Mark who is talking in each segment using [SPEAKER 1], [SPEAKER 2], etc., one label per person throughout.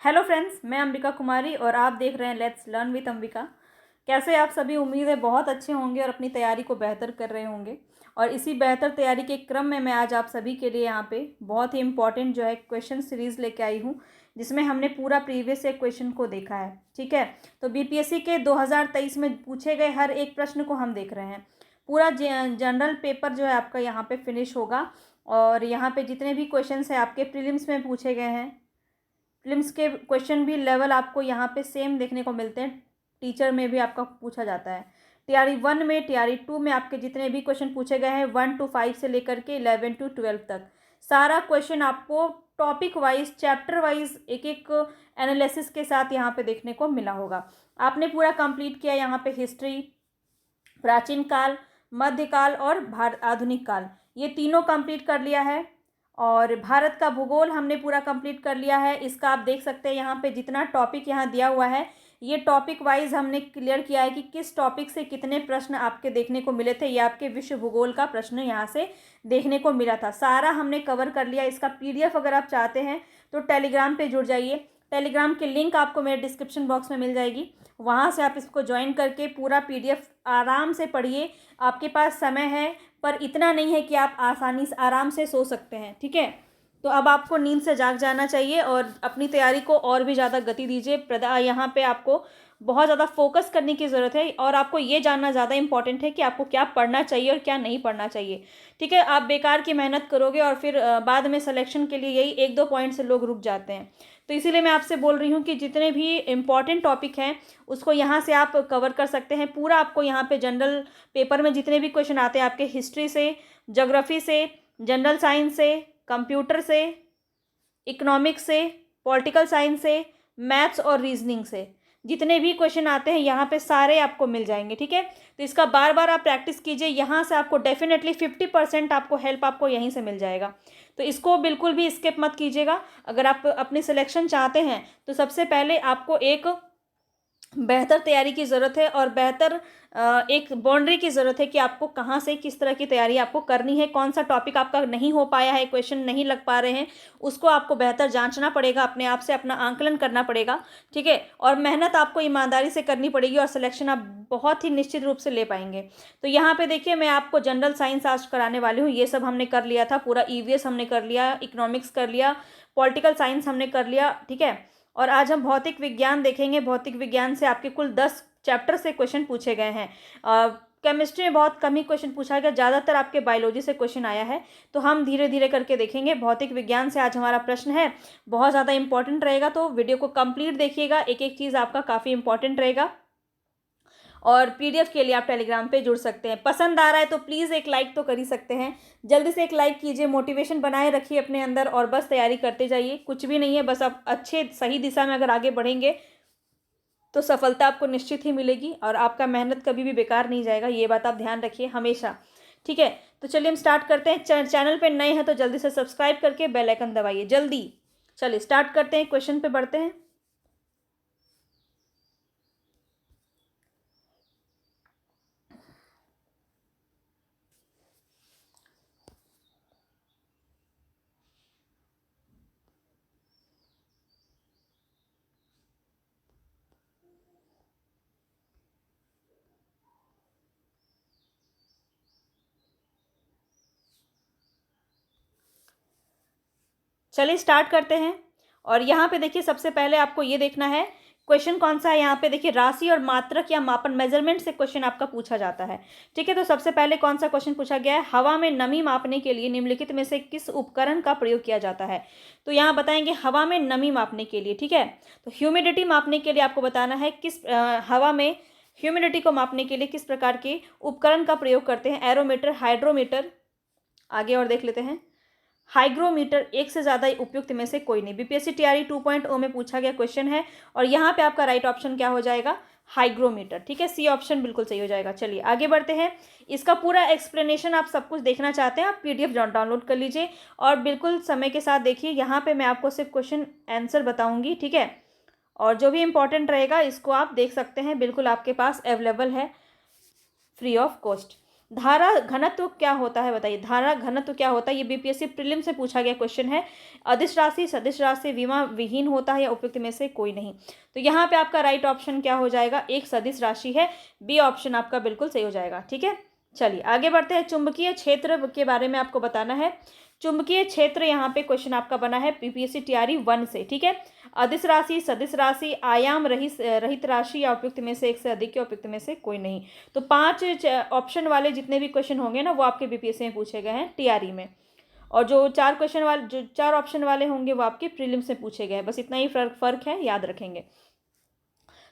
[SPEAKER 1] Hello friends, मैं अंबिका कुमारी और आप देख रहे हैं लेट्स लर्न विद अंबिका। कैसे आप सभी, उम्मीद है बहुत अच्छे होंगे और अपनी तैयारी को बेहतर कर रहे होंगे। और इसी बेहतर तैयारी के क्रम में मैं आज आप सभी के लिए यहाँ पे बहुत ही इंपॉर्टेंट जो है क्वेश्चन सीरीज़ लेके आई हूँ, जिसमें हमने पूरा प्रीवियस ईयर क्वेश्चन को देखा है। ठीक है, तो बीपीएससी के 2023 में पूछे गए हर एक प्रश्न को हम देख रहे हैं। पूरा जनरल पेपर जो है आपका यहाँ पे फिनिश होगा। और यहाँ पे जितने भी क्वेश्चन है आपके प्रीलिम्स में पूछे गए हैं, प्रीलिम्स के क्वेश्चन भी लेवल आपको यहाँ पे सेम देखने को मिलते हैं। टीचर में भी आपका पूछा जाता है। टीआरई 1 में, टीआरई 2 में आपके जितने भी क्वेश्चन पूछे गए हैं 1 to 5 से लेकर के 11 to 12 तक, सारा क्वेश्चन आपको टॉपिक वाइज, चैप्टर वाइज, एक एक एनालिसिस के साथ यहाँ पे देखने को मिला होगा। आपने पूरा कंप्लीट किया यहाँ पे हिस्ट्री, प्राचीन काल, मध्यकाल और आधुनिक काल, ये तीनों कंप्लीट कर लिया है। और भारत का भूगोल हमने पूरा कंप्लीट कर लिया है। इसका आप देख सकते हैं यहाँ पे जितना टॉपिक यहाँ दिया हुआ है, ये टॉपिक वाइज हमने क्लियर किया है कि किस टॉपिक से कितने प्रश्न आपके देखने को मिले थे। ये आपके विश्व भूगोल का प्रश्न यहाँ से देखने को मिला था, सारा हमने कवर कर लिया। इसका पीडीएफ अगर आप चाहते हैं तो टेलीग्राम पे जुड़ जाइए। टेलीग्राम की लिंक आपको मेरे डिस्क्रिप्शन बॉक्स में मिल जाएगी, वहाँ से आप इसको ज्वाइन करके पूरा पीडीएफ आराम से पढ़िए। आपके पास समय है, पर इतना नहीं है कि आप आसानी से आराम से सो सकते हैं। ठीक है, तो अब आपको नींद से जाग जाना चाहिए और अपनी तैयारी को और भी ज़्यादा गति दीजिए। यहाँ पे आपको बहुत ज़्यादा फोकस करने की ज़रूरत है और आपको ये जानना ज़्यादा इंपॉर्टेंट है कि आपको क्या पढ़ना चाहिए और क्या नहीं पढ़ना चाहिए। ठीक है, आप बेकार की मेहनत करोगे और फिर बाद में सिलेक्शन के लिए यही 1-2 पॉइंट से लोग रुक जाते हैं। तो इसीलिए मैं आपसे बोल रही हूँ कि जितने भी इम्पॉर्टेंट टॉपिक हैं उसको यहाँ से आप कवर कर सकते हैं। पूरा आपको यहाँ पे जनरल पेपर में जितने भी क्वेश्चन आते हैं आपके हिस्ट्री से, ज्योग्राफी से, जनरल साइंस से, कंप्यूटर से, इकोनॉमिक्स से, पॉलिटिकल साइंस से, मैथ्स और रीजनिंग से, जितने भी क्वेश्चन आते हैं यहाँ पे सारे आपको मिल जाएंगे। ठीक है, तो इसका बार बार आप प्रैक्टिस कीजिए। यहाँ से आपको डेफिनेटली 50% आपको हेल्प आपको यहीं से मिल जाएगा। तो इसको बिल्कुल भी स्किप मत कीजिएगा। अगर आप अपनी सिलेक्शन चाहते हैं तो सबसे पहले आपको एक बेहतर तैयारी की ज़रूरत है और बेहतर एक बाउंड्री की ज़रूरत है कि आपको कहाँ से किस तरह की तैयारी आपको करनी है। कौन सा टॉपिक आपका नहीं हो पाया है, क्वेश्चन नहीं लग पा रहे हैं, उसको आपको बेहतर जांचना पड़ेगा, अपने आप से अपना आंकलन करना पड़ेगा। ठीक है, और मेहनत आपको ईमानदारी से करनी पड़ेगी और सिलेक्शन आप बहुत ही निश्चित रूप से ले पाएंगे। तो यहाँ पे देखिए, मैं आपको जनरल साइंस आज कराने वाली हूँ। ये सब हमने कर लिया था, पूरा ईवीएस हमने कर लिया, इकोनॉमिक्स कर लिया, पॉलिटिकल साइंस हमने कर लिया। ठीक है, और आज हम भौतिक विज्ञान देखेंगे। भौतिक विज्ञान से आपके कुल 10 चैप्टर से क्वेश्चन पूछे गए हैं। केमिस्ट्री में बहुत कम ही क्वेश्चन पूछा गया, ज़्यादातर आपके बायोलॉजी से क्वेश्चन आया है। तो हम धीरे धीरे करके देखेंगे। भौतिक विज्ञान से आज हमारा प्रश्न है, बहुत ज़्यादा इंपॉर्टेंट रहेगा, तो वीडियो को कंप्लीट देखिएगा। एक एक चीज़ आपका काफ़ी इंपॉर्टेंट रहेगा। और पीडीएफ के लिए आप टेलीग्राम पे जुड़ सकते हैं। पसंद आ रहा है तो प्लीज़ एक लाइक तो कर ही सकते हैं, जल्दी से एक लाइक कीजिए। मोटिवेशन बनाए रखिए अपने अंदर और बस तैयारी करते जाइए। कुछ भी नहीं है, बस आप अच्छे सही दिशा में अगर आगे बढ़ेंगे तो सफलता आपको निश्चित ही मिलेगी और आपका मेहनत कभी भी बेकार नहीं जाएगा। ये बात आप ध्यान रखिए हमेशा। ठीक है, तो चलिए हम स्टार्ट करते हैं। चैनल पे नए हैं तो जल्दी से सब्सक्राइब करके बेल आइकन दबाइए जल्दी। चलिए स्टार्ट करते हैं, क्वेश्चन पे बढ़ते हैं। चलिए स्टार्ट करते हैं। और यहाँ पे देखिए, सबसे पहले आपको ये देखना है क्वेश्चन कौन सा है। यहाँ पे देखिए, राशि और मात्रक या मापन, मेजरमेंट से क्वेश्चन आपका पूछा जाता है। ठीक है, तो सबसे पहले कौन सा क्वेश्चन पूछा गया है, हवा में नमी मापने के लिए निम्नलिखित में से किस उपकरण का प्रयोग किया जाता है। तो यहाँ बताएंगे हवा में नमी मापने के लिए। ठीक है, तो ह्यूमिडिटी मापने के लिए आपको बताना है किस हवा में ह्यूमिडिटी को मापने के लिए किस प्रकार के उपकरण का प्रयोग करते हैं। एरोमीटर, हाइड्रोमीटर, आगे और देख लेते हैं। हाइग्रोमीटर, एक से ज़्यादा उपयुक्त में से कोई नहीं। बीपीएससी टीआरई 2.0 में पूछा गया क्वेश्चन है और यहाँ पे आपका राइट ऑप्शन क्या हो जाएगा, हाइग्रोमीटर। ठीक है, सी ऑप्शन बिल्कुल सही हो जाएगा। चलिए आगे बढ़ते हैं। इसका पूरा एक्सप्लेनेशन आप सब कुछ देखना चाहते हैं, आप पीडीएफ डाउनलोड कर लीजिए और बिल्कुल समय के साथ देखिए। यहाँ पे मैं आपको सिर्फ क्वेश्चन आंसर बताऊँगी। ठीक है, और जो भी इंपॉर्टेंट रहेगा इसको आप देख सकते हैं, बिल्कुल आपके पास अवेलेबल है फ्री ऑफ कॉस्ट। धारा घनत्व क्या होता है बताइए, धारा घनत्व क्या होता है? ये बीपीएससी प्रीलिम से पूछा गया क्वेश्चन है। अदिश राशि, सदिश राशि, विमा विहीन होता है या उपयुक्त में से कोई नहीं? तो यहाँ पे आपका राइट ऑप्शन क्या हो जाएगा? एक सदिश राशि है, बी ऑप्शन आपका बिल्कुल सही हो जाएगा। ठीक है, चलिए आगे बढ़ते हैं। चुंबकीय क्षेत्र के बारे में आपको बताना है। चुंबकीय क्षेत्र यहाँ पे क्वेश्चन आपका बना है बीपीएससी टीआरई 1 से। ठीक है, अदिश राशि, सदिश राशि, आयाम रहित राशि या उपयुक्त में से एक से अधिक या उपयुक्त में से कोई नहीं। तो 5 ऑप्शन वाले जितने भी क्वेश्चन होंगे ना वो आपके बीपीएससी में पूछे गए हैं टीआरई में, और जो 4 ऑप्शन वाले होंगे वो आपके प्रीलिम से पूछे गए हैं। बस इतना ही फर्क है, याद रखेंगे।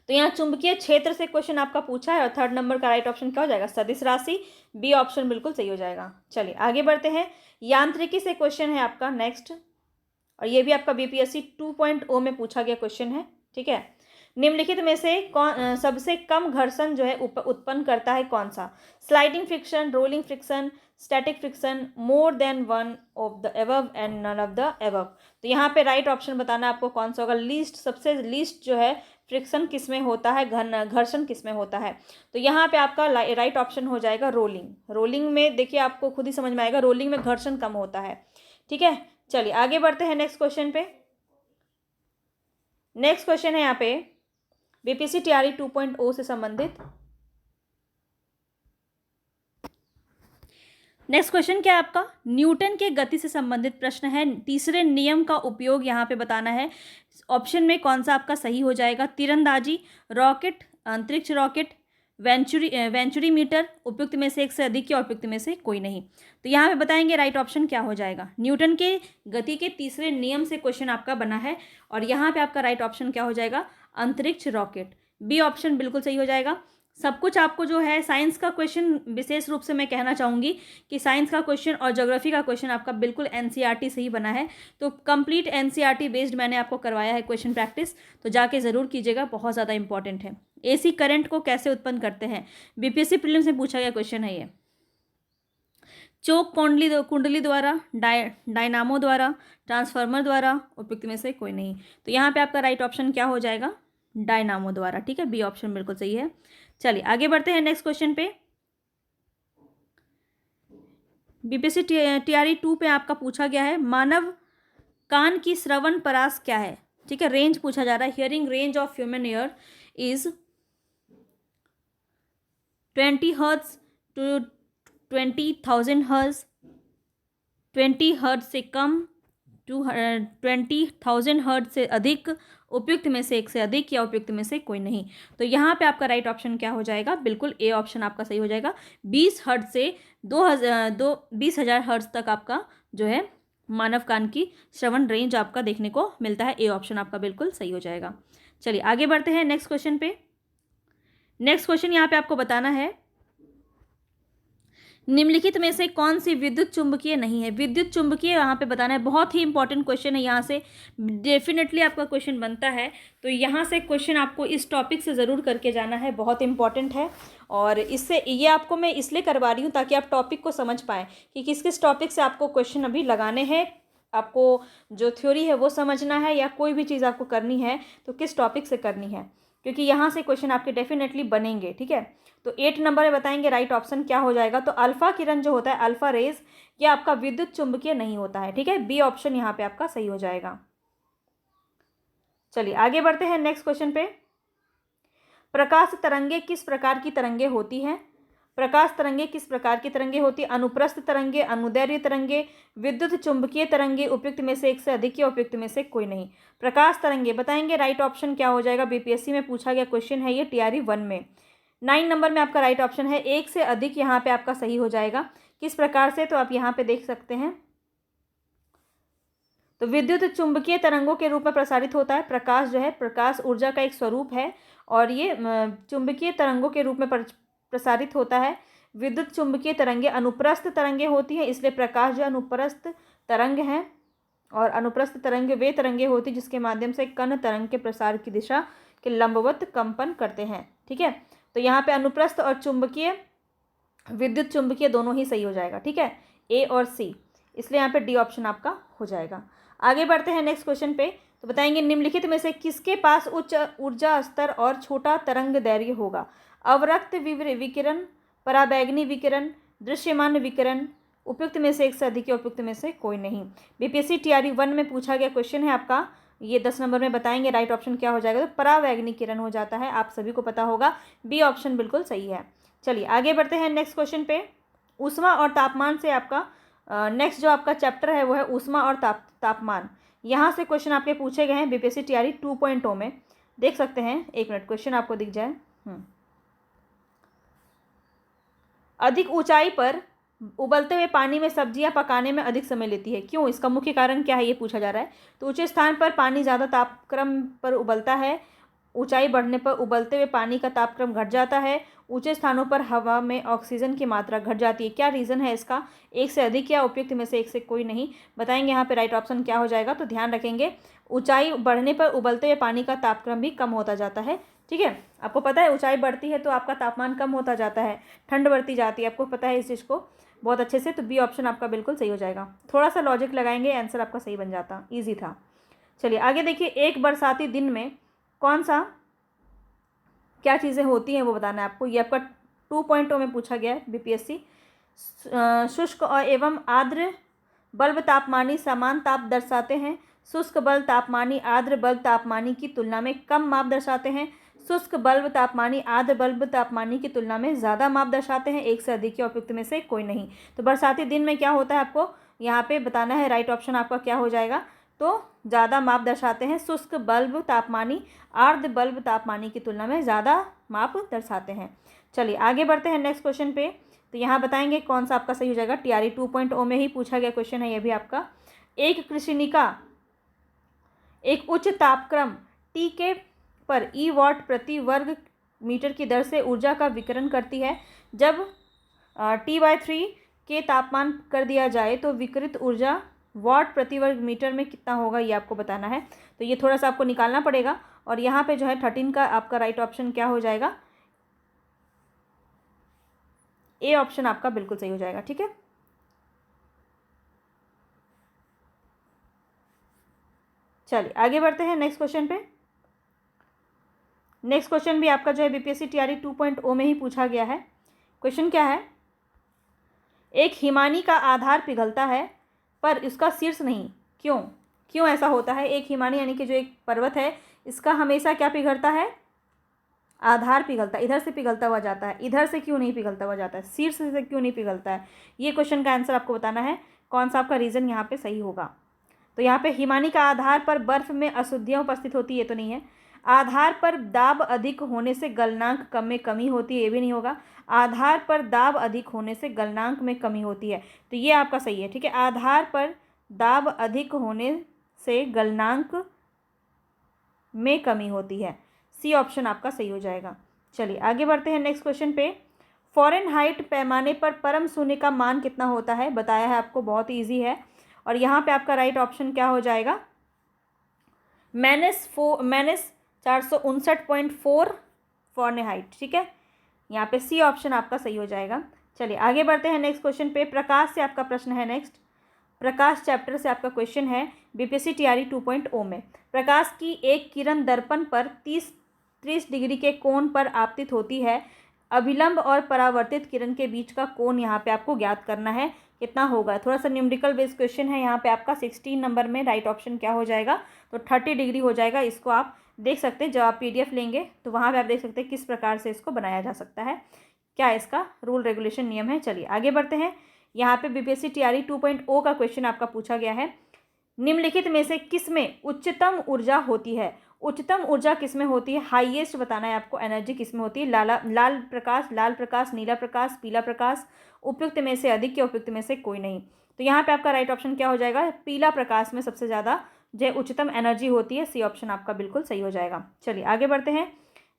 [SPEAKER 1] तो यहाँ चुंबकीय क्षेत्र से क्वेश्चन आपका पूछा है और 3rd नंबर का राइट ऑप्शन क्या हो जाएगा? सदिश राशि, बी ऑप्शन बिल्कुल सही हो जाएगा। चलिए आगे बढ़ते हैं। यांत्रिकी से क्वेश्चन है आपका नेक्स्ट, और ये भी आपका बीपीएससी 2.0 में पूछा गया क्वेश्चन है। ठीक है, निम्नलिखित में से कौन सबसे कम घर्षण जो है उत्पन्न करता है? कौन सा? Sliding friction, rolling friction, static friction, more than one of the above and none of the above. तो यहाँ पे राइट ऑप्शन बताना आपको कौन सा होगा। लीस्ट, सबसे लीस्ट जो है फ्रिक्शन किस में होता है, घर्षण किस में होता है? तो यहाँ पे आपका राइट ऑप्शन हो जाएगा रोलिंग। रोलिंग में देखिए आपको खुद ही समझ में आएगा, रोलिंग में घर्षण कम होता है। ठीक है, चलिए आगे बढ़ते हैं नेक्स्ट क्वेश्चन पे। नेक्स्ट क्वेश्चन है यहाँ पे बीपीएससी टीआरई 2.0 से संबंधित। नेक्स्ट क्वेश्चन क्या है आपका? न्यूटन के गति से संबंधित प्रश्न है। तीसरे नियम का उपयोग यहाँ पे बताना है। ऑप्शन में कौन सा आपका सही हो जाएगा? तीरंदाजी, रॉकेट, अंतरिक्ष रॉकेट, वेंचुरी मीटर, उपयुक्त में से एक से अधिक या उपयुक्त में से कोई नहीं। तो यहाँ पे बताएंगे राइट ऑप्शन क्या हो जाएगा। न्यूटन के गति के तीसरे नियम से क्वेश्चन आपका बना है, और यहाँ पे आपका राइट ऑप्शन क्या हो जाएगा? अंतरिक्ष रॉकेट, बी ऑप्शन बिल्कुल सही हो जाएगा। सब कुछ आपको जो है साइंस का क्वेश्चन, विशेष रूप से मैं कहना चाहूँगी कि साइंस का क्वेश्चन और ज्योग्राफी का क्वेश्चन आपका बिल्कुल एनसीईआरटी से ही बना है। तो कंप्लीट एनसीईआरटी बेस्ड मैंने आपको करवाया है क्वेश्चन प्रैक्टिस, तो जाके ज़रूर कीजिएगा, बहुत ज़्यादा इंपॉर्टेंट है। एसी करंट को कैसे उत्पन्न करते हैं? बीपीएससी प्रीलिम्स में पूछा गया क्वेश्चन है ये। चोक कुंडली द्वारा, डायनामो द्वारा, ट्रांसफार्मर द्वारा, उपयुक्त में से कोई नहीं। तो यहाँ पे आपका राइट ऑप्शन क्या हो जाएगा? डायनामो द्वारा। ठीक है, बी ऑप्शन बिल्कुल सही है। चलिए आगे बढ़ते हैं नेक्स्ट क्वेश्चन पे। बीपीएससी टीआरई 2 पे आपका पूछा गया है मानव कान की श्रवण परास क्या है? ठीक है, रेंज पूछा जा रहा है। Hearing range of human ear is 20 hertz to 20,000 hertz, 20 hertz से कम टू 20,000 हर्ट्ज से अधिक, उपयुक्त में से एक से अधिक या उपयुक्त में से कोई नहीं। तो यहाँ पे आपका राइट ऑप्शन क्या हो जाएगा? बिल्कुल ए ऑप्शन आपका सही हो जाएगा। 20 हर्ट्ज से 20,000 हर्ट्ज तक आपका जो है मानव कान की श्रवण रेंज आपका देखने को मिलता है। ए ऑप्शन आपका बिल्कुल सही हो जाएगा। चलिए आगे बढ़ते हैं नेक्स्ट क्वेश्चन पे। नेक्स्ट क्वेश्चन यहाँ पे आपको बताना है निम्नलिखित में से कौन सी विद्युत चुंबकीय नहीं है? विद्युत चुंबकीय यहाँ पे बताना है। बहुत ही इंपॉर्टेंट क्वेश्चन है, यहाँ से डेफिनेटली आपका क्वेश्चन बनता है। तो यहाँ से क्वेश्चन आपको इस टॉपिक से ज़रूर करके जाना है, बहुत इंपॉर्टेंट है। और इससे ये आपको मैं इसलिए करवा रही हूँ ताकि आप टॉपिक को समझ पाएँ कि किस किस टॉपिक से आपको क्वेश्चन अभी लगाने हैं। आपको जो थ्योरी है वो समझना है, या कोई भी चीज़ आपको करनी है तो किस टॉपिक से करनी है, क्योंकि यहाँ से क्वेश्चन आपके डेफिनेटली बनेंगे। ठीक है, तो 8 नंबर में बताएंगे राइट ऑप्शन क्या हो जाएगा। तो अल्फा किरण जो होता है, अल्फा रेज, ये आपका विद्युत चुंबकीय नहीं होता है। ठीक है, बी ऑप्शन यहाँ पे आपका सही हो जाएगा। चलिए आगे बढ़ते हैं नेक्स्ट क्वेश्चन पे। प्रकाश तरंगे किस प्रकार की तरंगे होती हैं? प्रकाश तरंगे किस प्रकार की तरंगे होती है? अनुप्रस्थ तरंगे, अनुदैर्घ्य तरंगे, विद्युत चुंबकीय तरंगे, उपयुक्त में से एक से अधिक या उपयुक्त में से कोई नहीं। प्रकाश तरंगे बताएंगे राइट ऑप्शन क्या हो जाएगा। बीपीएससी में पूछा गया क्वेश्चन है ये टीआरई 1 में। 9 नंबर में आपका राइट ऑप्शन है एक से अधिक, यहाँ पे आपका सही हो जाएगा। किस प्रकार से? तो आप यहाँ पे देख सकते हैं। तो विद्युत चुंबकीय तरंगों के रूप में प्रसारित होता है। प्रकाश जो है, प्रकाश ऊर्जा का एक स्वरूप है, और ये चुंबकीय तरंगों के रूप में प्रसारित होता है। विद्युत चुंबकीय तरंगे अनुप्रस्थ तरंगे होती हैं, इसलिए प्रकाश जो अनुप्रस्थ तरंग है। और अनुप्रस्थ तरंगे वे तरंगे होती जिसके माध्यम से कण तरंग के प्रसार की दिशा के लंबवत कंपन करते हैं। ठीक है, तो यहाँ पे अनुप्रस्थ और चुंबकीय, विद्युत चुंबकीय दोनों ही सही हो जाएगा। ठीक है, ए और सी, इसलिए यहाँ पे डी ऑप्शन आपका हो जाएगा। आगे बढ़ते हैं नेक्स्ट क्वेश्चन पे। तो बताएंगे निम्नलिखित में से किसके पास उच्च ऊर्जा स्तर और छोटा तरंग दैर्घ्य होगा? अवरक्त विकिरण, पराबैंगनी विकिरण, दृश्यमान विकिरण, उपयुक्त में से एक से अधिक या उपयुक्त में से कोई नहीं। बीपीएससी टीआरई 1 में पूछा गया क्वेश्चन है आपका, ये 10 नंबर में बताएंगे। राइट ऑप्शन क्या हो जाएगा? तो परावैंगनिक किरण हो जाता है, आप सभी को पता होगा। बी ऑप्शन बिल्कुल सही है। चलिए आगे बढ़ते हैं नेक्स्ट क्वेश्चन पे। ऊष्मा और तापमान से आपका नेक्स्ट जो आपका चैप्टर है वो है ऊष्मा और तापमान। यहाँ से क्वेश्चन आपके पूछे गए हैं बीपीएससी टीआरई 2.0 में, देख सकते हैं। एक मिनट, क्वेश्चन आपको दिख जाए। अधिक ऊंचाई पर उबलते हुए पानी में सब्जियां पकाने में अधिक समय लेती है, क्यों? इसका मुख्य कारण क्या है, ये पूछा जा रहा है। तो ऊंचे स्थान पर पानी ज़्यादा तापक्रम पर उबलता है, ऊंचाई बढ़ने पर उबलते हुए पानी का तापक्रम घट जाता है, ऊंचे स्थानों पर हवा में ऑक्सीजन की मात्रा घट जाती है। क्या रीज़न है इसका? एक से अधिक या उपयुक्त में से एक से कोई नहीं, बताएंगे यहाँ पे राइट ऑप्शन क्या हो जाएगा। तो ध्यान रखेंगे, ऊंचाई बढ़ने पर उबलते हुए पानी का तापक्रम भी कम होता जाता है। ठीक है, आपको पता है ऊंचाई बढ़ती है तो आपका तापमान कम होता जाता है, ठंड बढ़ती जाती है, आपको पता है इस चीज़ को बहुत अच्छे से। तो बी ऑप्शन आपका बिल्कुल सही हो जाएगा। थोड़ा सा लॉजिक लगाएंगे, आंसर आपका सही बन जाता, ईजी था। चलिए आगे देखिए, एक बरसाती दिन में कौन सा क्या चीज़ें होती हैं वो बताना है आपको। ये आपका 2.0 में पूछा गया है बीपीएससी। शुष्क और एवं आर्द्र बल्ब तापमानी समान ताप दर्शाते हैं। शुष्क बल्ब तापमानी आर्द्र बल्ब तापमानी की तुलना में कम माप दर्शाते हैं। शुष्क बल्ब तापमानी आर्द्र बल्ब तापमानी की तुलना में ज़्यादा माप दर्शाते हैं। एक से अधिक या उपयुक्त में से कोई नहीं। तो बरसाती दिन में क्या होता है आपको यहाँ पे बताना है। राइट ऑप्शन आपका क्या हो जाएगा? तो ज़्यादा माप दर्शाते हैं। शुष्क बल्ब तापमानी आर्द्र बल्ब तापमानी की तुलना में ज़्यादा माप दर्शाते हैं। चलिए आगे बढ़ते हैं नेक्स्ट क्वेश्चन पे। तो यहाँ बताएंगे कौन सा आपका सही हो जाएगा। टीआरई 2.0 में ही पूछा गया क्वेश्चन है ये भी आपका। एक कृषिनिका एक उच्च तापक्रम टी के पर ई वाट प्रति वर्ग मीटर की दर से ऊर्जा का विकिरण करती है। जब T/3 के तापमान कर दिया जाए तो विकिरित ऊर्जा वाट प्रति वर्ग मीटर में कितना होगा, ये आपको बताना है। तो ये थोड़ा सा आपको निकालना पड़ेगा। और यहाँ पे जो है 13 का आपका राइट ऑप्शन क्या हो जाएगा? ए ऑप्शन आपका बिल्कुल सही हो जाएगा। ठीक है, चलिए आगे बढ़ते हैं नेक्स्ट क्वेश्चन पे। नेक्स्ट क्वेश्चन भी आपका जो है बीपीएससी टीआरई 2.0 में ही पूछा गया है। क्वेश्चन क्या है? एक हिमानी का आधार पिघलता है पर इसका शीर्ष नहीं, क्यों? क्यों ऐसा होता है? एक हिमानी यानी कि जो एक पर्वत है, इसका हमेशा क्या पिघलता है? आधार पिघलता है, इधर से पिघलता हुआ जाता है। इधर से क्यों नहीं पिघलता हुआ जाता है? शीर्ष से क्यों नहीं पिघलता है? ये क्वेश्चन का आंसर आपको बताना है, कौन सा आपका रीज़न यहाँ पे सही होगा। तो यहाँ पे हिमानी का आधार पर बर्फ में अशुद्धियाँ उपस्थित होती है, तो नहीं है। आधार पर दाब अधिक होने से गलनांक कम में कमी होती है, ये भी नहीं होगा। आधार पर दाब अधिक होने से गलनांक में कमी होती है, तो ये आपका सही है। ठीक है, आधार पर दाब अधिक होने से गलनांक में कमी होती है, सी ऑप्शन आपका सही हो जाएगा। चलिए आगे बढ़ते हैं नेक्स्ट क्वेश्चन पे। फ़ारेनहाइट पैमाने पर परम शून्य का मान कितना होता है, बताया है आपको, बहुत ईजी है। और यहाँ पे आपका राइट ऑप्शन क्या हो जाएगा? -459.4 फ़ारेनहाइट। ठीक है, यहाँ पे सी ऑप्शन आपका सही हो जाएगा। चलिए आगे बढ़ते हैं नेक्स्ट क्वेश्चन पे। प्रकाश से आपका प्रश्न है नेक्स्ट। प्रकाश चैप्टर से आपका क्वेश्चन है बीपीएससी टीआरई 2.0 में। प्रकाश की एक किरण दर्पण पर 30 डिग्री के कोण पर आपतित होती है। अभिलंब और परावर्तित किरण के बीच का कोण यहाँ पे आपको ज्ञात करना है, कितना होगा। थोड़ा सा न्यूमेरिकल बेस्ड क्वेश्चन है यहाँ पे आपका। 16 नंबर में राइट ऑप्शन क्या हो जाएगा? तो 30 डिग्री हो जाएगा। इसको आप देख सकते हैं, जब आप पीडीएफ लेंगे तो वहाँ पे आप देख सकते हैं किस प्रकार से इसको बनाया जा सकता है, क्या इसका रूल रेगुलेशन नियम है। चलिए आगे बढ़ते हैं। यहाँ पे बीपीएससी टीआरई 2.0 का क्वेश्चन आपका पूछा गया है। निम्नलिखित में से किस में उच्चतम ऊर्जा होती है? उच्चतम ऊर्जा किस में होती है? हाईएस्ट बताना है आपको। एनर्जी किस में होती है? लाल प्रकाश, नीला प्रकाश, पीला प्रकाश। उपयुक्त में से अधिक या उपयुक्त में से कोई नहीं। तो यहाँ पे आपका राइट ऑप्शन क्या हो जाएगा? पीला प्रकाश में सबसे ज़्यादा जो उच्चतम एनर्जी होती है, सी ऑप्शन आपका बिल्कुल सही हो जाएगा। चलिए आगे बढ़ते हैं।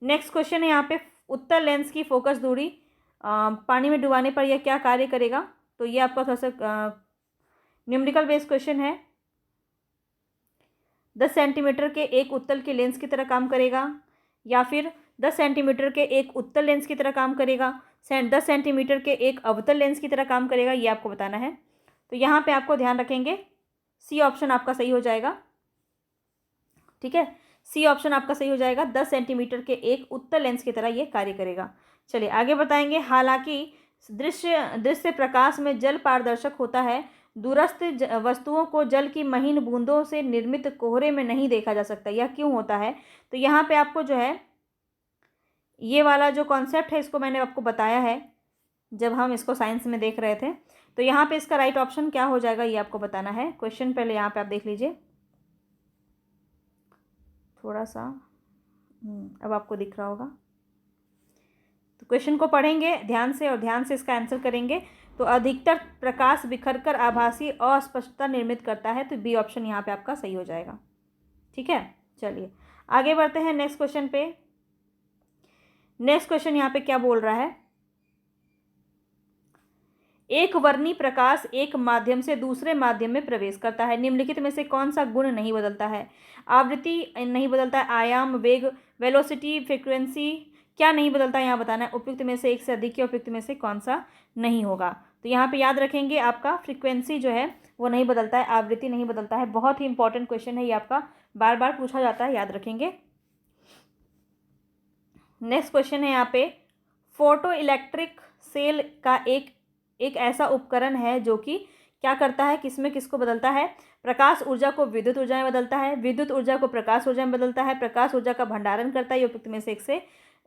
[SPEAKER 1] नेक्स्ट क्वेश्चन है यहाँ पे, उत्तल लेंस की फोकस दूरी पानी में डुबाने पर यह क्या कार्य करेगा? तो ये आपका थोड़ा सा न्यूमेरिकल बेस्ड क्वेश्चन है। 10 सेंटीमीटर के एक उत्तल के लेंस की तरह काम करेगा, या फिर 10 सेंटीमीटर के एक उत्तल लेंस की तरह काम करेगा, 10 सेंटीमीटर के एक अवतल लेंस की तरह काम करेगा, ये आपको बताना है। तो यहाँ पे आपको ध्यान रखेंगे, सी ऑप्शन आपका सही हो जाएगा। ठीक है, सी ऑप्शन आपका सही हो जाएगा। 10 सेंटीमीटर के एक उत्तल लेंस की तरह ये कार्य करेगा। चलिए आगे बताएंगे। हालांकि दृश्य दृश्य प्रकाश में जल पारदर्शक होता है। दूरस्थ वस्तुओं को जल की महीन बूंदों से निर्मित कोहरे में नहीं देखा जा सकता। यह क्यों होता है? तो यहाँ पे आपको जो है ये वाला जो कॉन्सेप्ट है इसको मैंने आपको बताया है जब हम इसको साइंस में देख रहे थे। तो यहाँ पे इसका राइट ऑप्शन क्या हो जाएगा ये आपको बताना है। क्वेश्चन पहले यहाँ पे आप देख लीजिए थोड़ा सा, अब आपको दिख रहा होगा। तो क्वेश्चन को पढ़ेंगे ध्यान से और ध्यान से इसका आंसर करेंगे। तो अधिकतर प्रकाश बिखरकर आभासी अस्पष्टता निर्मित करता है। तो बी ऑप्शन यहाँ पे आपका सही हो जाएगा। ठीक है, चलिए आगे बढ़ते हैं नेक्स्ट क्वेश्चन पे। नेक्स्ट क्वेश्चन यहाँ पे क्या बोल रहा है? एक वर्णी प्रकाश एक माध्यम से दूसरे माध्यम में प्रवेश करता है। निम्नलिखित में से कौन सा गुण नहीं बदलता है? आवृत्ति नहीं बदलता है, आयाम, वेग, वेलोसिटी, फ्रीक्वेंसी, क्या नहीं बदलता है यहाँ बताना है। उपयुक्त में से एक से अधिक है, उपयुक्त में से कौन सा नहीं होगा? तो यहाँ पे याद रखेंगे आपका फ्रीक्वेंसी जो है वो नहीं बदलता है, आवृत्ति नहीं बदलता है। बहुत ही इंपॉर्टेंट क्वेश्चन है ये, आपका बार बार पूछा जाता है, याद रखेंगे। नेक्स्ट क्वेश्चन है यहाँ पे, फोटो इलेक्ट्रिक सेल का एक ऐसा उपकरण है जो कि क्या करता है, किसमें किसको बदलता है? प्रकाश ऊर्जा को विद्युत ऊर्जा में बदलता है, विद्युत ऊर्जा को प्रकाश ऊर्जा में बदलता है, प्रकाश ऊर्जा का भंडारण करता है। ये उपयुक्त में से एक से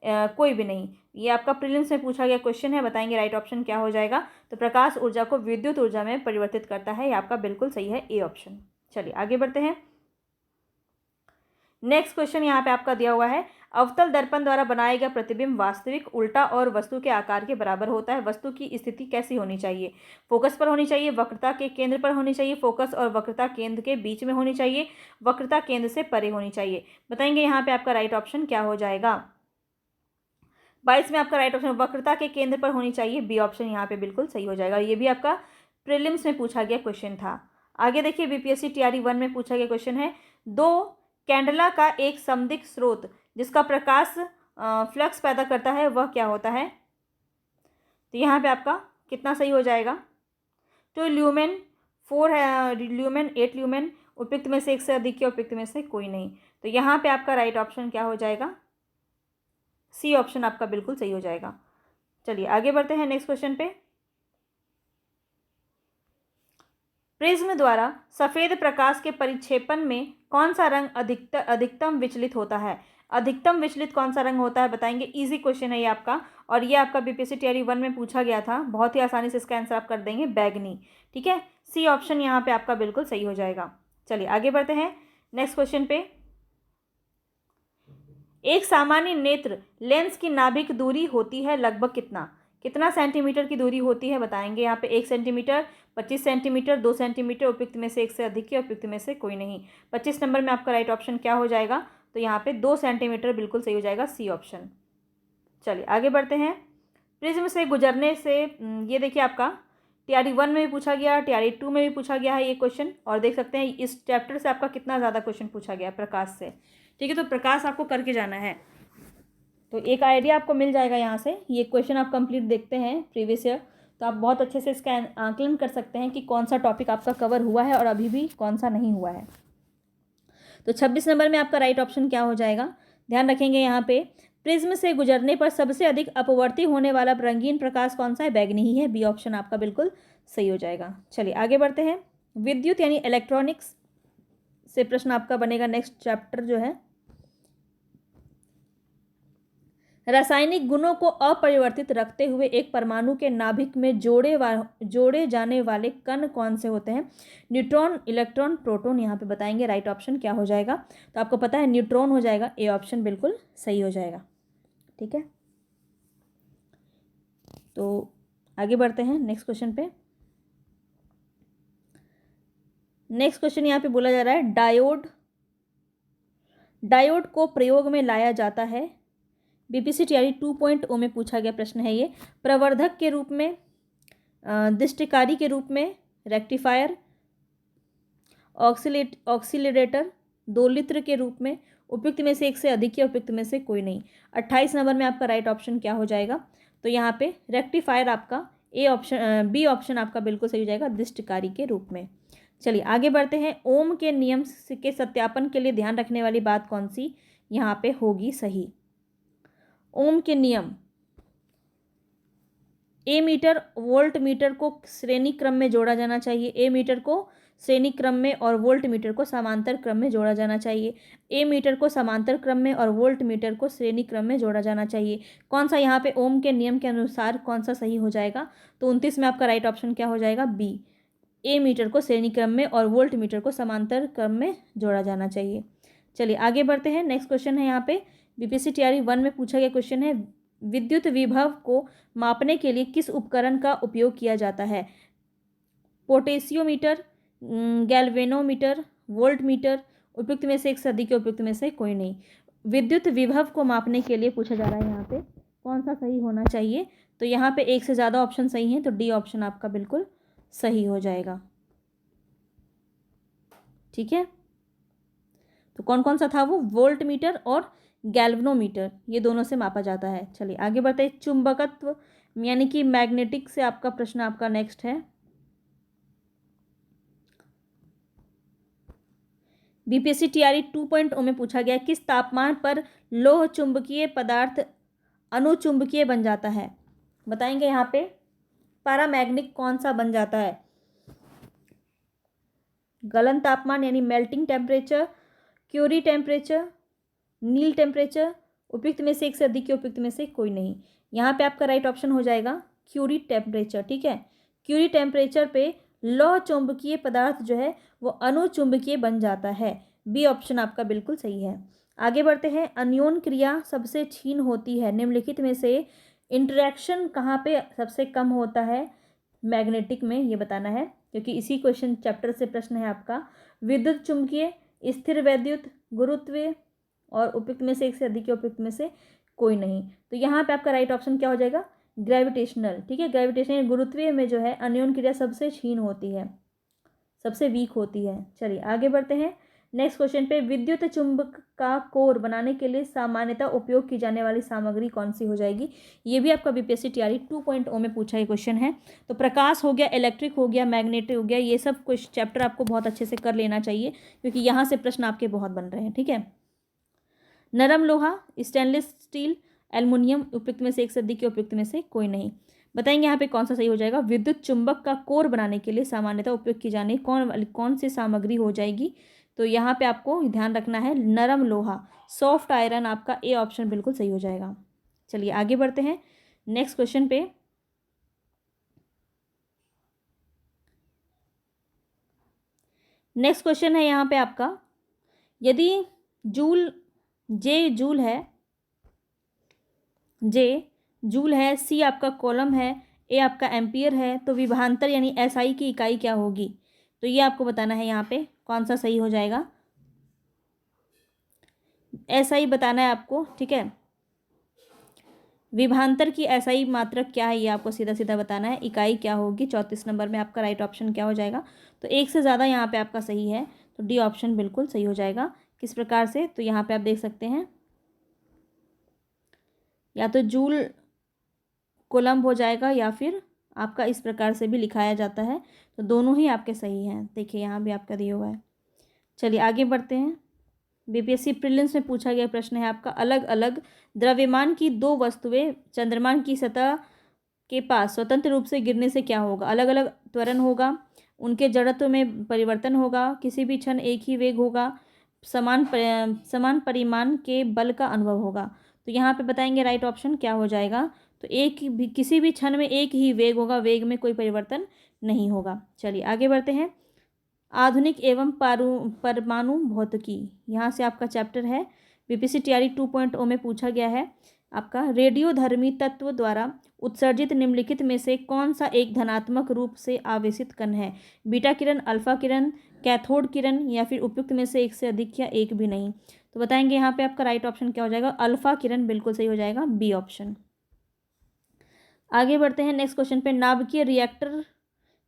[SPEAKER 1] कोई भी नहीं। ये आपका प्रीलिम्स में पूछा गया क्वेश्चन है, बताएंगे राइट ऑप्शन क्या हो जाएगा। तो प्रकाश ऊर्जा को विद्युत ऊर्जा में परिवर्तित करता है, ये आपका बिल्कुल सही है, ए ऑप्शन। चलिए आगे बढ़ते हैं। नेक्स्ट क्वेश्चन यहाँ पे आपका दिया हुआ है, अवतल दर्पण द्वारा बनाया गया प्रतिबिंब वास्तविक, उल्टा और वस्तु के आकार के बराबर होता है। वस्तु की स्थिति कैसी होनी चाहिए? फोकस पर होनी चाहिए, वक्रता के केंद्र पर होनी चाहिए, फोकस और वक्रता केंद्र के बीच में होनी चाहिए, वक्रता केंद्र से परे होनी चाहिए। बताएंगे यहाँ पे आपका राइट ऑप्शन क्या हो जाएगा। 22 में आपका राइट ऑप्शन वक्रता के केंद्र पर होनी चाहिए, बी ऑप्शन यहाँ पे बिल्कुल सही हो जाएगा। ये भी आपका प्रीलिम्स में पूछा गया क्वेश्चन था। आगे देखिए, बीपीएससी टीआरई 1 में पूछा गया क्वेश्चन है, दो कैंडला का एक समदिक स्रोत जिसका प्रकाश फ्लक्स पैदा करता है वह क्या होता है? तो यहाँ पे आपका कितना सही हो जाएगा? 2 ल्यूमेन, 4 ल्यूमेन, 8 ल्यूमेन। उपयुक्त में से एक से अधिक है, उपयुक्त में से कोई नहीं। तो यहाँ पे आपका राइट ऑप्शन क्या हो जाएगा? सी ऑप्शन आपका बिल्कुल सही हो जाएगा। चलिए आगे बढ़ते हैं नेक्स्ट क्वेश्चन पे। प्रिज्म द्वारा सफेद प्रकाश के परिक्षेपण में कौन सा रंग अधिकतम विचलित होता है? अधिकतम विचलित कौन सा रंग होता है बताएंगे। इजी क्वेश्चन है ये आपका, और ये आपका बीपीएससी टीआरई 1 में पूछा गया था। बहुत ही आसानी से इसका आंसर आप कर देंगे, बैगनी। ठीक है, सी ऑप्शन यहाँ पे आपका बिल्कुल सही हो जाएगा। चलिए आगे बढ़ते हैं नेक्स्ट क्वेश्चन पे। एक सामान्य नेत्र लेंस की नाभिक दूरी होती है लगभग कितना सेंटीमीटर की दूरी होती है बताएंगे। यहाँ पे 1 सेंटीमीटर, 25 सेंटीमीटर, 2 सेंटीमीटर। उपयुक्त में से एक से अधिक है, उपयुक्त में से कोई नहीं। 25 नंबर में आपका राइट ऑप्शन क्या हो जाएगा? तो यहाँ पे 2 सेंटीमीटर बिल्कुल सही हो जाएगा, सी ऑप्शन। चलिए आगे बढ़ते हैं। प्रिज्म से गुजरने से, ये देखिए आपका टीआरई 1 में भी पूछा गया, टीआरई 2 में भी पूछा गया है ये क्वेश्चन। और देख सकते हैं इस चैप्टर से आपका कितना ज़्यादा क्वेश्चन पूछा गया प्रकाश से। ठीक है, तो प्रकाश आपको करके जाना है, तो एक आइडिया आपको मिल जाएगा यहाँ से। ये क्वेश्चन आप कंप्लीट देखते हैं प्रीवियस ईयर, तो आप बहुत अच्छे से इसका आकलन कर सकते हैं कि कौन सा टॉपिक आपका कवर हुआ है और अभी भी कौन सा नहीं हुआ है। तो 26 नंबर में आपका राइट ऑप्शन क्या हो जाएगा? ध्यान रखेंगे यहाँ पे, प्रिज्म से गुजरने पर सबसे अधिक अपवर्ती होने वाला रंगीन प्रकाश कौन सा है? बैगनी ही है, बी ऑप्शन आपका बिल्कुल सही हो जाएगा। चलिए आगे बढ़ते हैं। विद्युत यानी इलेक्ट्रॉनिक्स से प्रश्न आपका बनेगा नेक्स्ट चैप्टर जो है। रासायनिक गुणों को अपरिवर्तित रखते हुए एक परमाणु के नाभिक में जोड़े जाने वाले कण कौन से होते हैं? Neutron, electron, proton. यहाँ पे बताएंगे राइट ऑप्शन क्या हो जाएगा। तो आपको पता है न्यूट्रॉन हो जाएगा, ए ऑप्शन बिल्कुल सही हो जाएगा। ठीक है, तो आगे बढ़ते हैं नेक्स्ट क्वेश्चन पे। नेक्स्ट क्वेश्चन यहाँ पे बोला जा रहा है, डायोड को प्रयोग में लाया जाता है। बीपीएससी टीआरई 2.0 में पूछा गया प्रश्न है ये। प्रवर्धक के रूप में, दृष्टिकारी के रूप में, रेक्टिफायर, ऑक्सीलरेटर, दोलित्र के रूप में। उपयुक्त में से एक से अधिक या उपयुक्त में से कोई नहीं। 28 नंबर में आपका राइट ऑप्शन क्या हो जाएगा? तो यहाँ पे रेक्टिफायर आपका ए ऑप्शन, बी ऑप्शन आपका बिल्कुल सही हो जाएगा, दृष्टिकारी के रूप में। चलिए आगे बढ़ते हैं। ओम के नियम के सत्यापन के लिए ध्यान रखने वाली बात कौन सी यहाँ पे होगी सही? ओम के नियम, ए मीटर वोल्ट मीटर को श्रेणी क्रम में जोड़ा जाना चाहिए। ए मीटर को श्रेणी क्रम में और वोल्ट मीटर को समांतर क्रम में जोड़ा जाना चाहिए। ए मीटर को समांतर क्रम में और वोल्ट मीटर को श्रेणी क्रम में जोड़ा जाना चाहिए। कौन सा यहाँ पे ओम के नियम के अनुसार कौन सा सही हो जाएगा? तो 29 में आपका राइट ऑप्शन क्या हो जाएगा? बी। ए मीटर को श्रेणी क्रम में और वोल्ट मीटर को समांतर क्रम में जोड़ा जाना चाहिए। चलिए आगे बढ़ते हैं। नेक्स्ट क्वेश्चन है यहाँ पे बीपीएससी तैयारी 1 में पूछा गया क्वेश्चन है, विद्युत विभव को मापने के लिए किस उपकरण का उपयोग किया जाता है? पोटेशियोमीटर, गैल्वेनोमीटर, वोल्ट मीटर, उपयुक्त में से एक से अधिक, उपयुक्त में से कोई नहीं। विद्युत विभव को मापने के लिए पूछा जा रहा है यहाँ पे कौन सा सही होना चाहिए? तो यहाँ पे एक से ज़्यादा ऑप्शन सही हैं, तो डी ऑप्शन आपका बिल्कुल सही हो जाएगा। ठीक है, तो कौन कौन सा था वो? वोल्ट मीटर और गैल्वेनोमीटर, ये दोनों से मापा जाता है। चलिए आगे बढ़ते हैं। चुंबकत्व यानी कि मैग्नेटिक से आपका प्रश्न आपका नेक्स्ट है। बीपीएससी टीआरई 2.0 में पूछा गया, किस तापमान पर लोह चुंबकीय पदार्थ अनुचुंबकीय बन जाता है? बताएंगे यहाँ पे पैरामैग्नेटिक कौन सा बन जाता है? गलन तापमान यानी मेल्टिंग टेम्परेचर, क्यूरी टेम्परेचर, नील टेम्परेचर, उपयुक्त में से एक से अधिक के उपयुक्त में से कोई नहीं। यहाँ पे आपका राइट ऑप्शन हो जाएगा क्यूरी टेम्परेचर। ठीक है, क्यूरी टेम्परेचर पे लौह चुंबकीय पदार्थ जो है वो अनुचुंबकीय बन जाता है। बी ऑप्शन आपका बिल्कुल सही है। आगे बढ़ते हैं। अन्योन क्रिया सबसे क्षीण होती है, निम्नलिखित में से इंटरेक्शन कहाँ पे सबसे कम होता है? मैग्नेटिक में, ये बताना है क्योंकि इसी क्वेश्चन चैप्टर से प्रश्न है आपका। विद्युत चुंबकीय, स्थिर वैद्युत, गुरुत्वीय और उपयुक्त में से एक से अधिक के उपयुक्त में से कोई नहीं। तो यहाँ पे आपका राइट ऑप्शन क्या हो जाएगा? ग्रेविटेशनल। ठीक है, ग्रेविटेशनल गुरुत्वीय में जो है अन्योन क्रिया सबसे क्षीण होती है, सबसे वीक होती है। चलिए आगे बढ़ते हैं। नेक्स्ट क्वेश्चन पे, विद्युत चुंबक का कोर बनाने के लिए सामान्यतः उपयोग की जाने वाली सामग्री कौन सी हो जाएगी? ये भी आपका बीपीएससी तैयारी 2.0 में पूछा ये क्वेश्चन है। तो प्रकाश हो गया, इलेक्ट्रिक हो गया, मैग्नेटिक हो गया, ये सब कुछ चैप्टर आपको बहुत अच्छे से कर लेना चाहिए क्योंकि यहाँ से प्रश्न आपके बहुत बन रहे हैं। ठीक है, नरम लोहा, स्टेनलेस स्टील, एल्युमिनियम, उपयुक्त में से एक से अधिक के उपयुक्त में से कोई नहीं। बताएंगे यहाँ पे कौन सा सही हो जाएगा? विद्युत चुंबक का कोर बनाने के लिए सामान्यतः उपयोग की जाने कौन सी सामग्री हो जाएगी? तो यहाँ पे आपको ध्यान रखना है नरम लोहा, सॉफ्ट आयरन, आपका ए ऑप्शन बिल्कुल सही हो जाएगा। चलिए आगे बढ़ते हैं नेक्स्ट क्वेश्चन पे। नेक्स्ट क्वेश्चन है यहाँ पे आपका, यदि जूल जे जूल है, सी आपका कॉलम है, ए आपका एम्पियर है, तो विभवांतर यानी एसआई की इकाई क्या होगी? तो ये आपको बताना है यहाँ पे कौन सा सही हो जाएगा। एसआई बताना है आपको। ठीक है, विभवांतर की एसआई मात्रक क्या है ये आपको सीधा सीधा बताना है। इकाई क्या होगी? 34 नंबर में आपका राइट ऑप्शन क्या हो जाएगा? तो एक से ज़्यादा यहाँ पे आपका सही है, तो डी ऑप्शन बिल्कुल सही हो जाएगा। किस प्रकार से? तो यहाँ पे आप देख सकते हैं, या तो जूल कोलम्ब हो जाएगा या फिर आपका इस प्रकार से भी लिखाया जाता है, तो दोनों ही आपके सही हैं। देखिए यहाँ भी आपका दिया हुआ है। चलिए आगे बढ़ते हैं। बीपीएससी प्रीलिम्स में पूछा गया प्रश्न है आपका, अलग अलग द्रव्यमान की दो वस्तुएं चंद्रमा की सतह के पास स्वतंत्र रूप से गिरने से क्या होगा? अलग अलग त्वरण होगा, उनके जड़त्व में परिवर्तन होगा, किसी भी क्षण एक ही वेग होगा, समान परिमाण के बल का अनुभव होगा। तो यहाँ पे बताएंगे राइट ऑप्शन क्या हो जाएगा। तो किसी भी क्षण में एक ही वेग होगा, वेग में कोई परिवर्तन नहीं होगा। चलिए आगे बढ़ते हैं। आधुनिक एवं परमाणु भौतिकी, यहाँ से आपका चैप्टर है। बीपीएससी तैयारी 2.0 में पूछा गया है आपका, रेडियोधर्मी तत्व द्वारा उत्सर्जित निम्नलिखित में से कौन सा एक धनात्मक रूप से आवेशित कण है? बीटा किरण, अल्फा किरण, कैथोड किरण, या फिर उपयुक्त में से एक से अधिक या एक भी नहीं। तो बताएंगे यहाँ पे आपका राइट ऑप्शन क्या हो जाएगा? अल्फा किरण बिल्कुल सही हो जाएगा, बी ऑप्शन। आगे बढ़ते हैं नेक्स्ट क्वेश्चन पे। नाभिकीय रिएक्टर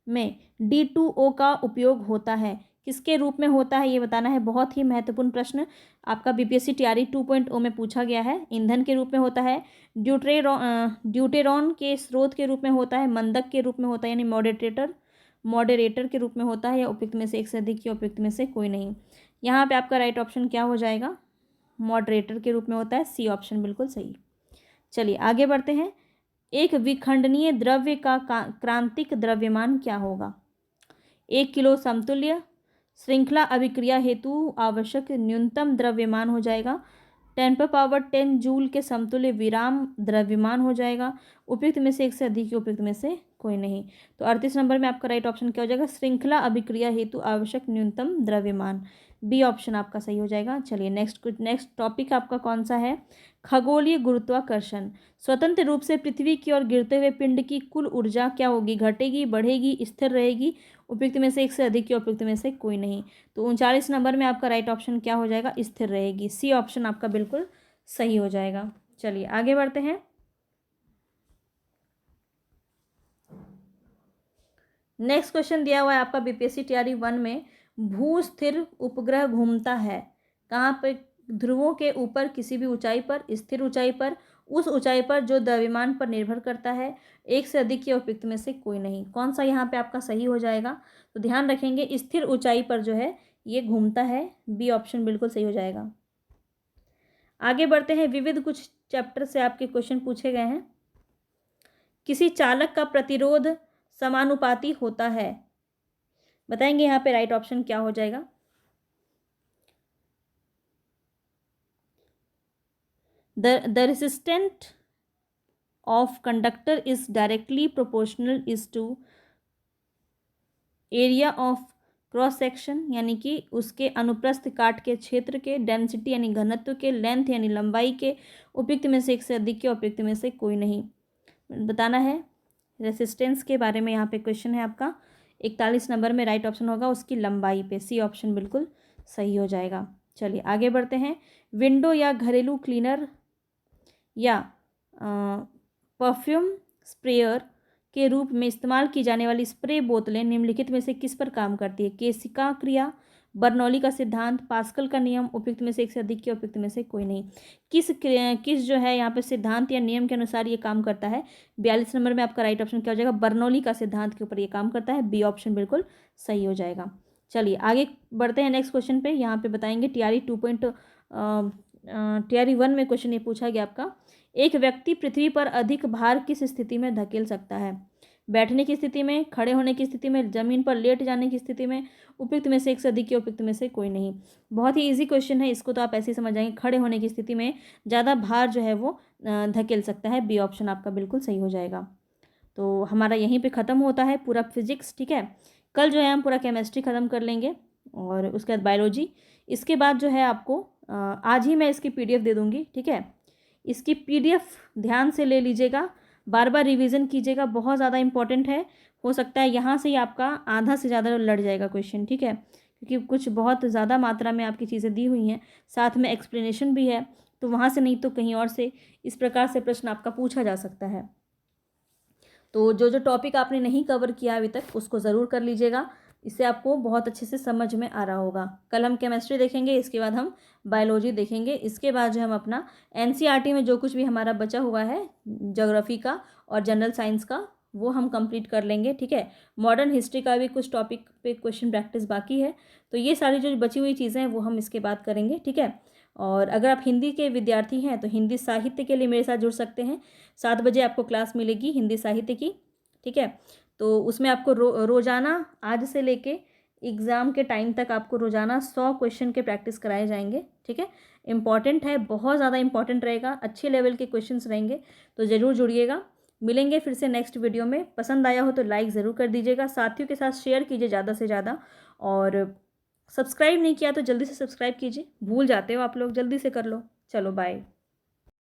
[SPEAKER 1] में D2O का उपयोग होता है, किसके रूप में होता है ये बताना है। बहुत ही महत्वपूर्ण प्रश्न आपका बीपीएससी तैयारी 2.0 में पूछा गया है। ईंधन के रूप में होता है, ड्यूटेरॉन के स्रोत के रूप में होता है, मंदक के रूप में होता है यानी मॉडरेटर के रूप में होता है, या उपयुक्त में से एक से अधिक या उपयुक्त में से कोई नहीं। यहाँ पे आपका राइट ऑप्शन क्या हो जाएगा? मॉडरेटर के रूप में होता है, सी ऑप्शन बिल्कुल सही। चलिए आगे बढ़ते हैं। एक विखंडनीय द्रव्य का क्रांतिक द्रव्यमान क्या होगा? 1 किलो समतुल्य श्रृंखला अभिक्रिया हेतु आवश्यक न्यूनतम द्रव्यमान हो जाएगा। 10⁻10 जूल के समतुल्य विराम द्रव्यमान हो जाएगा। उपयुक्त में से एक से अधिक, उपयुक्त में से कोई नहीं। तो 38 नंबर में आपका राइट ऑप्शन क्या हो जाएगा? श्रृंखला अभिक्रिया हेतु आवश्यक न्यूनतम द्रव्यमान, बी ऑप्शन आपका सही हो जाएगा। चलिए नेक्स्ट टॉपिक आपका कौन सा है? खगोलीय गुरुत्वाकर्षण। स्वतंत्र रूप से पृथ्वी की ओर गिरते हुए पिंड की कुल ऊर्जा क्या होगी? घटेगी, बढ़ेगी, स्थिर रहेगी? उपयुक्त में से एक से अधिक या उपयुक्त में से कोई नहीं। तो 39 नंबर में आपका राइट ऑप्शन क्या हो जाएगा? स्थिर रहेगी, सी ऑप्शन आपका बिल्कुल सही हो जाएगा। चलिए आगे बढ़ते हैं। नेक्स्ट क्वेश्चन दिया हुआ है आपका बीपीएससी तैयारी 1 में, भू स्थिर उपग्रह घूमता है कहाँ पे? ध्रुवों के ऊपर, किसी भी ऊंचाई पर, स्थिर ऊंचाई पर, उस ऊंचाई पर जो द्रव्यमान पर निर्भर करता है, एक से अधिक या उपयुक्त में से कोई नहीं। कौन सा यहाँ पे आपका सही हो जाएगा? तो ध्यान रखेंगे, स्थिर ऊंचाई पर जो है ये घूमता है, बी ऑप्शन बिल्कुल सही हो जाएगा। आगे बढ़ते हैं। विविध कुछ चैप्टर से आपके क्वेश्चन पूछे गए हैं। किसी चालक का प्रतिरोध समानुपाती होता है, बताएंगे यहाँ पे राइट ऑप्शन क्या हो जाएगा? The resistance of conductor is directly proportional is to area of cross section, यानी कि उसके अनुप्रस्थ काट के क्षेत्र के, डेंसिटी यानी घनत्व के, लेंथ यानी लंबाई के, उपयुक्त में से एक से अधिक के, उपयुक्त में से कोई नहीं बताना है। रेसिस्टेंस के बारे में यहाँ पे क्वेश्चन है आपका। 41 नंबर में राइट ऑप्शन होगा उसकी लंबाई पे, सी ऑप्शन बिल्कुल सही हो जाएगा। चलिए आगे बढ़ते हैं। विंडो या घरेलू क्लीनर या परफ्यूम स्प्रेयर के रूप में इस्तेमाल की जाने वाली स्प्रे बोतलें निम्नलिखित में से किस पर काम करती है? केशिका क्रिया, बर्नौली का सिद्धांत, पास्कल का नियम, उपयुक्त में से एक से अधिक के, उपयुक्त में से कोई नहीं। किस जो है यहाँ पे सिद्धांत या नियम के अनुसार ये काम करता है? 42 नंबर में आपका राइट ऑप्शन क्या हो जाएगा? बर्नौली का सिद्धांत के ऊपर ये काम करता है, बी ऑप्शन बिल्कुल सही हो जाएगा। चलिए आगे बढ़ते हैं नेक्स्ट क्वेश्चन पे। यहाँ पे बताएंगे टीआरई 1 में क्वेश्चन ये पूछा गया आपका, एक व्यक्ति पृथ्वी पर अधिक भार किस स्थिति में धकेल सकता है? बैठने की स्थिति में, खड़े होने की स्थिति में, जमीन पर लेट जाने की स्थिति में, उपयुक्त में से एक से अधिक के, उपयुक्त में से कोई नहीं। बहुत ही इजी क्वेश्चन है, इसको तो आप ऐसे ही समझ जाएंगे। खड़े होने की स्थिति में ज़्यादा भार जो है वो धकेल सकता है, बी ऑप्शन आपका बिल्कुल सही हो जाएगा। तो हमारा यहीं पे ख़त्म होता है पूरा फिजिक्स, ठीक है। कल जो है हम पूरा केमिस्ट्री ख़त्म कर लेंगे और उसके बाद बायोलॉजी। इसके बाद जो है आपको आज ही मैं इसकी पीडीएफ दे दूँगी, ठीक है। इसकी पीडीएफ ध्यान से ले लीजिएगा, बार बार रिवीजन कीजिएगा, बहुत ज़्यादा इंपॉर्टेंट है। हो सकता है यहाँ से ही आपका आधा से ज़्यादा लड़ जाएगा क्वेश्चन, ठीक है, क्योंकि कुछ बहुत ज़्यादा मात्रा में आपकी चीज़ें दी हुई हैं, साथ में एक्सप्लेनेशन भी है, तो वहाँ से नहीं तो कहीं और से इस प्रकार से प्रश्न आपका पूछा जा सकता है। तो जो टॉपिक आपने नहीं कवर किया अभी तक उसको ज़रूर कर लीजिएगा, इससे आपको बहुत अच्छे से समझ में आ रहा होगा। कल हम केमिस्ट्री देखेंगे, इसके बाद हम बायोलॉजी देखेंगे, इसके बाद जो हम अपना एनसीईआरटी में जो कुछ भी हमारा बचा हुआ है ज्योग्राफी का और जनरल साइंस का वो हम कंप्लीट कर लेंगे, ठीक है। मॉडर्न हिस्ट्री का भी कुछ टॉपिक पे क्वेश्चन प्रैक्टिस बाकी है, तो ये सारी जो बची हुई चीज़ें हैं वो हम इसके बाद करेंगे, ठीक है। और अगर आप हिंदी के विद्यार्थी हैं तो हिंदी साहित्य के लिए मेरे साथ जुड़ सकते हैं। 7 बजे आपको क्लास मिलेगी हिंदी साहित्य की, ठीक है। तो उसमें आपको रोज़ाना आज से लेके एग्ज़ाम के टाइम तक आपको रोज़ाना 100 क्वेश्चन के प्रैक्टिस कराए जाएंगे, ठीक है। इंपॉर्टेंट है, बहुत ज़्यादा इंपॉर्टेंट रहेगा, अच्छे लेवल के क्वेश्चंस रहेंगे, तो ज़रूर जुड़िएगा। मिलेंगे फिर से नेक्स्ट वीडियो में। पसंद आया हो तो लाइक ज़रूर कर दीजिएगा, साथियों के साथ शेयर कीजिए ज़्यादा से ज़्यादा, और सब्सक्राइब नहीं किया तो जल्दी से सब्सक्राइब कीजिए, भूल जाते हो आप लोग, जल्दी से कर लो। चलो बाय।